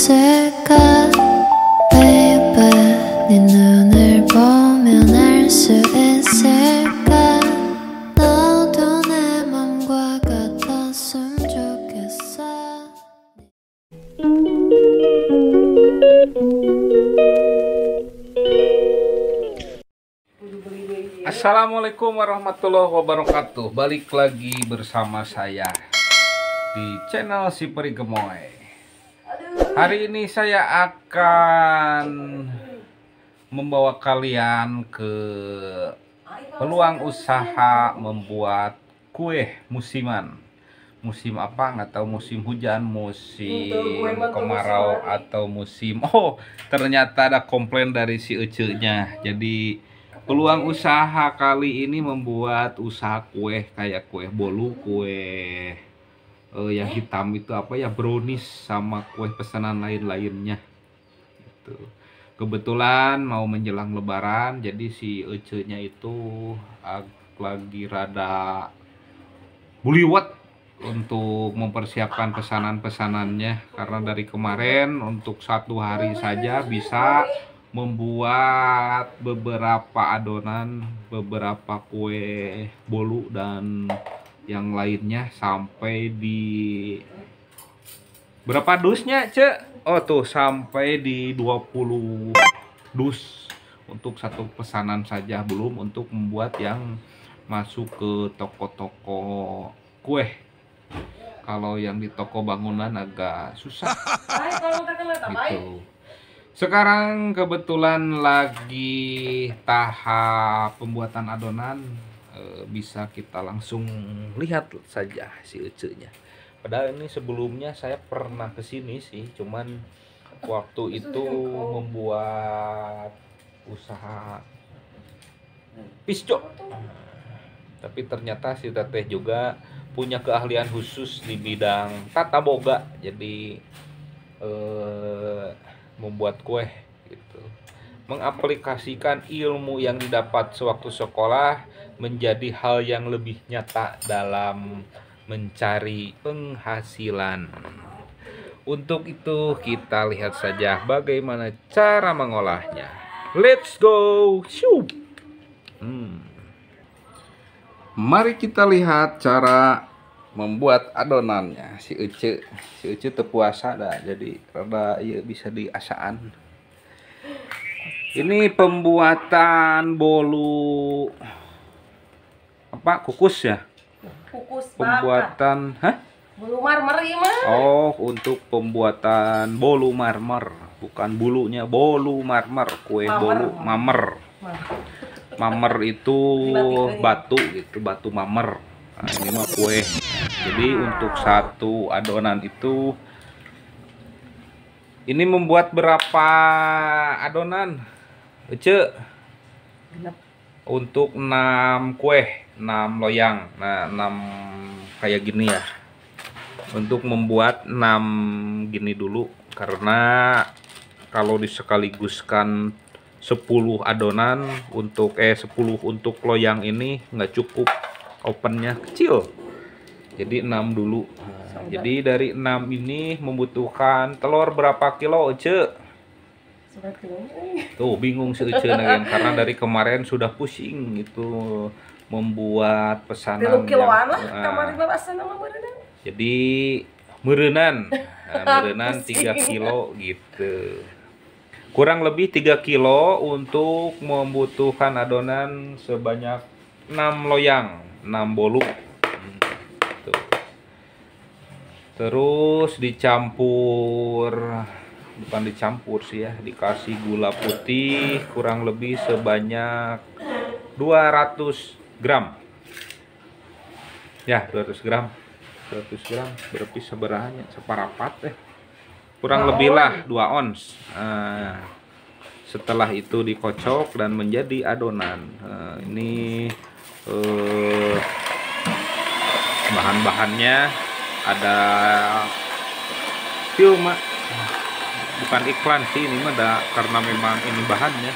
있을까 baby 네 눈을 보면 알 수 있을까 너도 내 맘과 같았으면 좋겠어. Assalamualaikum warahmatullahi wabarakatuh. Balik lagi bersama saya di channel Si Peri Gemoy. Hari ini saya akan membawa kalian ke peluang usaha membuat kue musiman. Musim apa nggak tahu, musim hujan, musim kemarau, atau musim ternyata ada komplain dari si Ece-nya. Jadi peluang usaha kali ini membuat usaha kue kayak kue bolu, kue yang hitam itu apa ya, brownies, sama kue pesanan lain-lainnya. Gitu. Kebetulan mau menjelang lebaran, jadi si Ece-nya itu lagi rada buliwat untuk mempersiapkan pesanan-pesanannya, karena dari kemarin untuk 1 hari saja bisa membuat beberapa adonan, beberapa kue bolu dan yang lainnya, sampai di berapa dusnya, Cek? Oh tuh, sampai di 20 dus untuk satu pesanan saja, belum untuk membuat yang masuk ke toko-toko kue. Kalau yang di toko bangunan agak susah gitu. Sekarang kebetulan lagi tahap pembuatan adonan, bisa kita langsung lihat saja si Ece-nya. Padahal ini sebelumnya saya pernah kesini sih, cuman waktu itu membuat usaha pisco. Tapi ternyata si teteh juga punya keahlian khusus di bidang tata boga, jadi membuat kue gitu. Mengaplikasikan ilmu yang didapat sewaktu sekolah menjadi hal yang lebih nyata dalam mencari penghasilan. Untuk itu kita lihat saja bagaimana cara mengolahnya. Let's go. Mari kita lihat cara membuat adonannya. Si Ece terpuasa dah, jadi rada ya bisa diasaan. Ini pembuatan bolu apa, kukus ya? Kukus Pembuatan bolu marmer ya mah. Oh, untuk pembuatan bolu marmer, bukan bulunya, bolu marmer, kue bolu mamer. Mamer itu batu gitu, batu mamer. Nah, ini mah kue. Jadi untuk satu adonan itu, ini membuat berapa adonan, Ece? Untuk 6 kue, 6 loyang. Nah, 6 kayak gini ya. Untuk membuat 6 gini dulu, karena kalau disekaliguskan 10 adonan untuk 10 untuk loyang ini nggak cukup, opennya kecil. Jadi 6 dulu. Nah, jadi dari 6 ini membutuhkan telur berapa kilo, Ece? Tuh bingung si Ece karena dari kemarin sudah pusing itu membuat pesanan. 3 kiloan lah kemarin pesan sama berenang. Jadi merenan. Nah, merenan 3 kilo gitu. Kurang lebih 3 kilo untuk membutuhkan adonan sebanyak 6 loyang, 6 bolu. Tuh. Terus dicampur, bukan dicampur sih ya, dikasih gula putih kurang lebih sebanyak 200 gram. Ya, 200 gram. 200 gram berarti seberanya separapat kurang lebih lah 2 ons. Nah, setelah itu dikocok dan menjadi adonan. Nah, ini bahan-bahannya ada film, bukan iklan sih ini mah, karena memang ini bahannya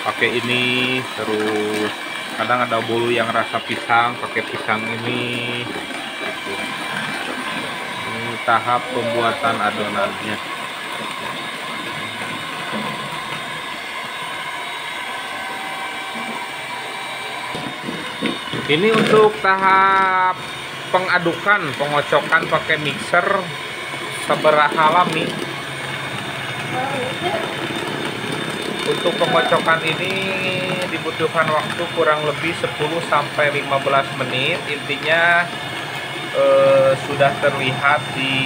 pakai ini. Terus kadang ada bolu yang rasa pisang, pakai pisang ini gitu. Ini tahap pembuatan adonannya. Ini untuk tahap pengadukan, pengocokan pakai mixer sabaraha lami. Untuk pengocokan ini dibutuhkan waktu kurang lebih 10 sampai 15 menit. Intinya sudah terlihat di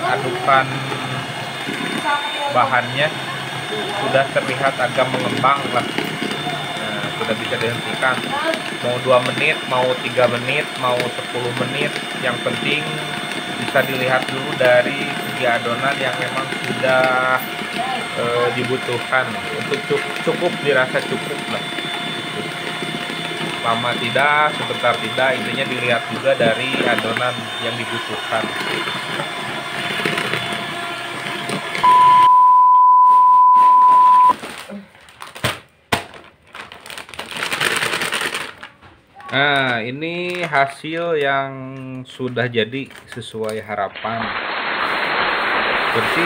adukan bahannya, sudah terlihat agak mengembang lah. Nah, sudah bisa dihentikan. Mau 2 menit, mau 3 menit, mau 10 menit. Yang penting bisa dilihat dulu dari segi adonan yang memang sudah dibutuhkan. Untuk cukup dirasa cukup lah. Lama tidak, sebentar tidak, intinya dilihat juga dari adonan yang dibutuhkan. Nah, ini hasil yang sudah jadi sesuai harapan. Berarti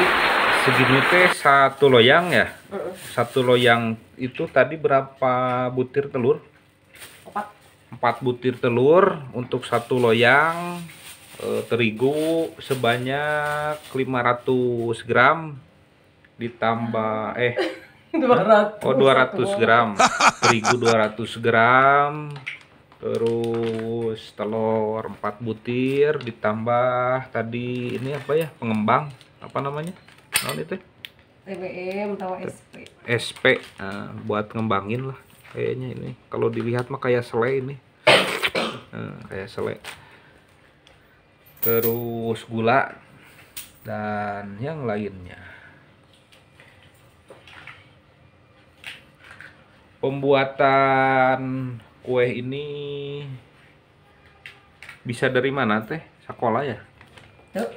segini teh satu loyang ya? Satu loyang itu tadi berapa butir telur? 4 butir telur untuk satu loyang. Terigu sebanyak 500 gram ditambah 200 gram. Terigu 200 gram. Terus telur 4 butir ditambah tadi ini apa ya, pengembang apa namanya, itu TBM atau SP. SP. Nah, buat ngembangin lah kayaknya ini. Kalau dilihat mah kayak selai ini. Nah, kayak selai. Terus gula dan yang lainnya. Pembuatan kue ini bisa dari mana teh? Sekolah ya? Yuk.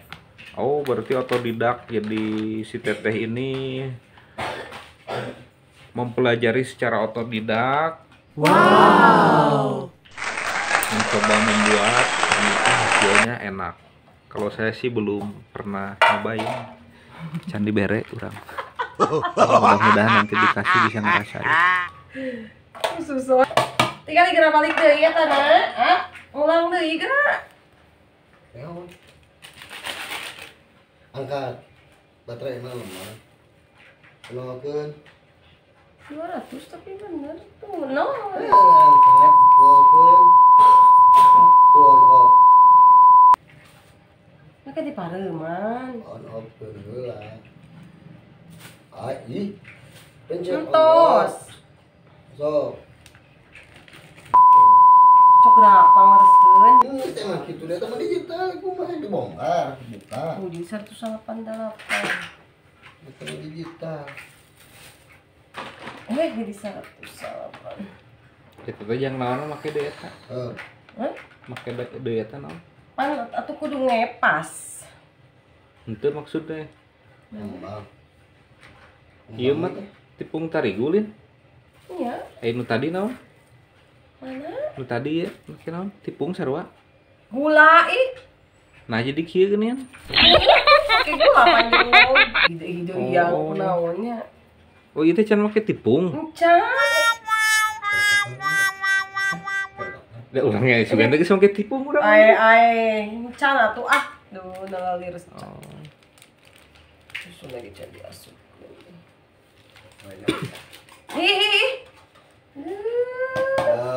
Oh, berarti otodidak. Jadi si teteh ini mempelajari secara otodidak. Wow. Mencoba membuat, ternyata hasilnya enak. Kalau saya sih belum pernah nyobain. Candi bere urang. Mudah-mudahan nanti dikasih bisa ngerasain. Susah. Tinggal digera balik deui ya tanah. Ulang deui geura. Angkat baterai mana lemah. Kenalkeun. 200 tapi bener tuh. No. Angkat kenalkeun. On off. Maka di pareuman. On off heula. Ai. Pencet on Entos. off. So. Cok berapa ngareskeun? Ini emang gitu deh teman digital, kumaha dibongkar, buka. Uji 188. Teman digital. Jadi 108. Itu teh yang naon make deui eta? Make deui eta naon? Pan atuh kudu ngepas. Henteu maksudnya. Ngembang. Ieu mah tepung tarigu lin. Iya. Nu tadi naon? Mana? Nu tadi ya, make naon? Tepung sarua. Gula ih. Nah, jadi kieu geuningan. Pakai gula panjang ide-ide yang Oh. naonnya. Oh, itu can make tepung. Encan. Da urangnya sugan geus make tepung urang. Ai encan atuh ah. Duh, nalalir resep. Oh. Susu lagi jadi asup. Hihi.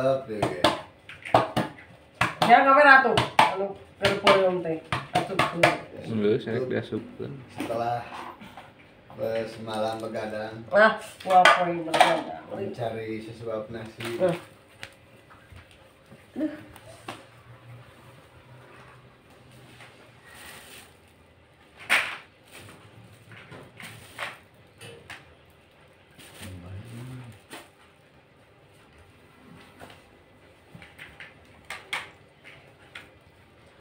Oke. Jangan kamera tuh. Anu perporium teh. Asup dulu. Geus rek diasupkeun. Setelah semalam begadang Nah, gua poin berada. mencari sesuap nasi.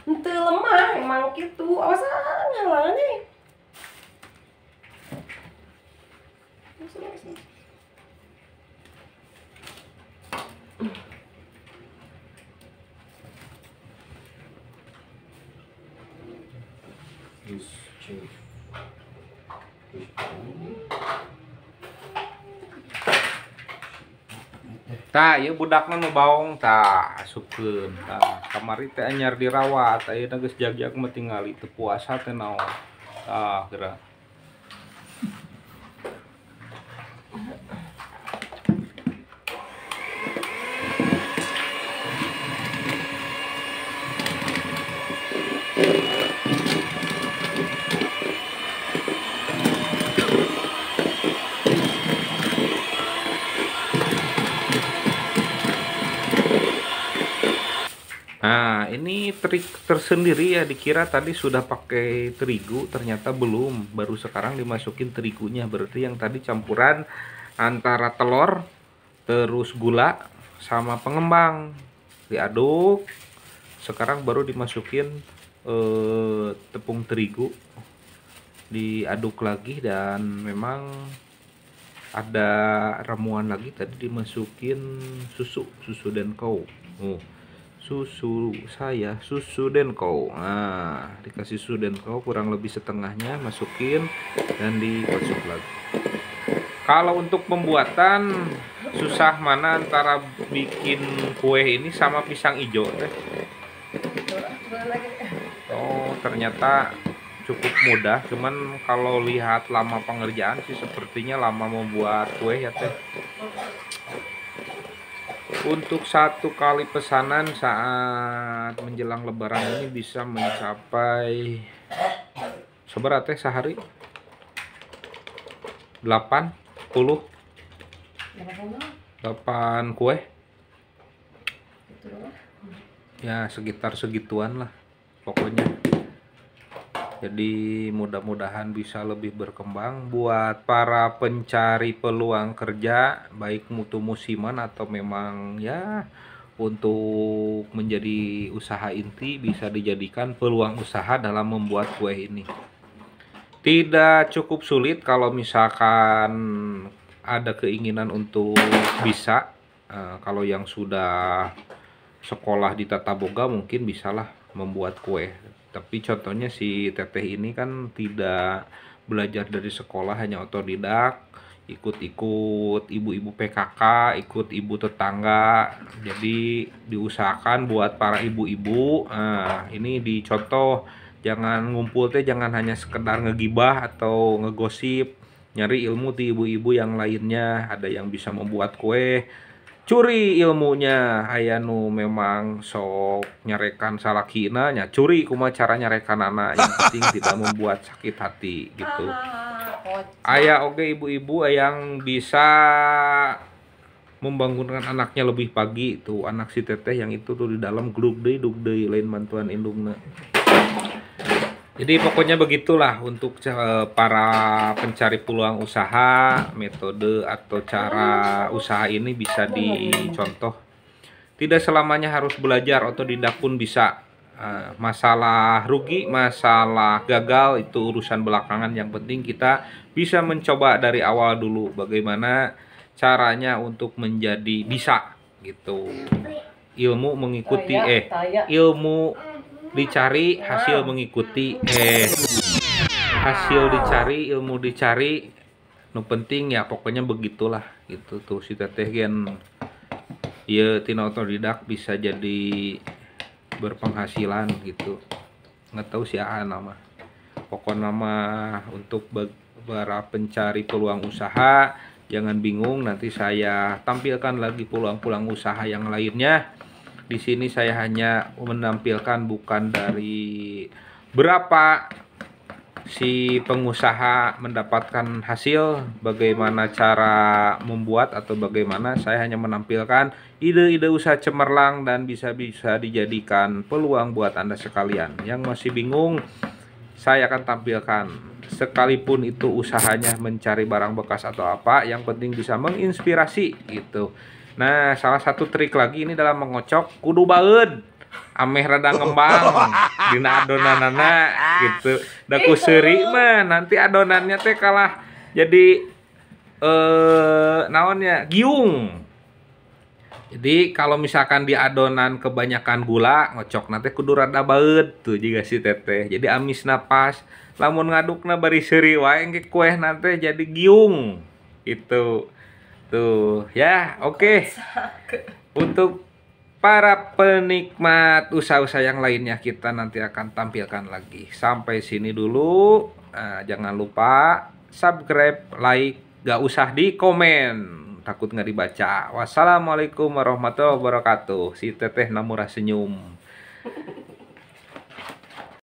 Ente lemah emang gitu. Awas ngalangannya. Tah, ieu budakna nu baong tah asupkeun tah. Kamari teh anyar dirawat, ayeuna geus jag-jag mah tingali teu puasa teh naon. Tah, geura. Nah, ini trik tersendiri ya, dikira tadi sudah pakai terigu, ternyata belum. Baru sekarang dimasukin terigunya, berarti yang tadi campuran antara telur, terus gula, sama pengembang. Diaduk, sekarang baru dimasukin tepung terigu. Diaduk lagi dan memang ada ramuan lagi, tadi dimasukin susu Denko. Susu Denko. Nah, dikasih susu Denko kurang lebih setengahnya, masukin dan dikocok lagi. Kalau untuk pembuatan susah mana antara bikin kue ini sama pisang hijau teh? Oh, ternyata cukup mudah, cuman kalau lihat lama pengerjaan sih sepertinya lama membuat kue ya teh. Untuk satu kali pesanan saat menjelang lebaran ini bisa mencapai seberapa teh sehari? 8 kue ya, sekitar segituan lah pokoknya. Jadi mudah-mudahan bisa lebih berkembang buat para pencari peluang kerja, baik mutu musiman atau memang ya untuk menjadi usaha inti, bisa dijadikan peluang usaha dalam membuat kue ini. Tidak cukup sulit kalau misalkan ada keinginan untuk bisa. Kalau yang sudah sekolah di Tata Boga mungkin bisalah membuat kue. Tapi contohnya si teteh ini kan tidak belajar dari sekolah, hanya otodidak, ikut-ikut ibu-ibu PKK, ikut ibu tetangga. Jadi diusahakan buat para ibu-ibu, ini dicontoh, jangan ngumpul teh jangan hanya sekedar ngegibah atau ngegosip, nyari ilmu di ibu-ibu yang lainnya. Ada yang bisa membuat kue, curi ilmunya, aya nu memang sok nyarekan salakina nya curi kumaha cara nyarekan anak, yang penting tidak membuat sakit hati gitu. Aya oge ibu-ibu yang bisa membangunkan anaknya lebih pagi, tuh anak si teteh yang itu tuh di dalam gluk deui lain mantuan indungna. Jadi pokoknya begitulah untuk para pencari peluang usaha, metode atau cara usaha ini bisa dicontoh. Tidak selamanya harus belajar, otodidak pun bisa. Masalah rugi, masalah gagal itu urusan belakangan. Yang penting kita bisa mencoba dari awal dulu bagaimana caranya untuk menjadi bisa gitu. Ilmu mengikuti ilmu dicari, hasil mengikuti, hasil dicari, ilmu dicari. Nu penting ya pokoknya begitulah gitu tuh si teteh gen ya tina otodidak bisa jadi berpenghasilan gitu. Nggak tahu sih nama pokoknya nama. Untuk para pencari peluang usaha jangan bingung, nanti saya tampilkan lagi peluang-peluang usaha yang lainnya. Di sini saya hanya menampilkan bukan dari berapa si pengusaha mendapatkan hasil, bagaimana cara membuat atau bagaimana. Saya hanya menampilkan ide-ide usaha cemerlang dan bisa dijadikan peluang buat Anda sekalian. Yang masih bingung, saya akan tampilkan. Sekalipun itu usahanya mencari barang bekas atau apa, yang penting bisa menginspirasi gitu. Nah, salah satu trik lagi ini dalam mengocok, kudu baeud, ameh rada ngembang dina adonanana gitu. Da ku seuri mah nanti adonannya teh kalah jadi naonnya giung. Jadi kalau misalkan di adonan kebanyakan gula, ngocok nanti kudu rada baeut tuh juga si teteh. Jadi amis napas, lamun ngadukna bari seuri wae engke kueh nanti jadi giung. Itu. Tuh, ya, oke. Untuk para penikmat usaha-usaha yang lainnya kita nanti akan tampilkan lagi. Sampai sini dulu. Jangan lupa subscribe, like, gak usah di komen. Takut nggak dibaca. Wassalamualaikum warahmatullahi wabarakatuh. Si teteh namurah senyum.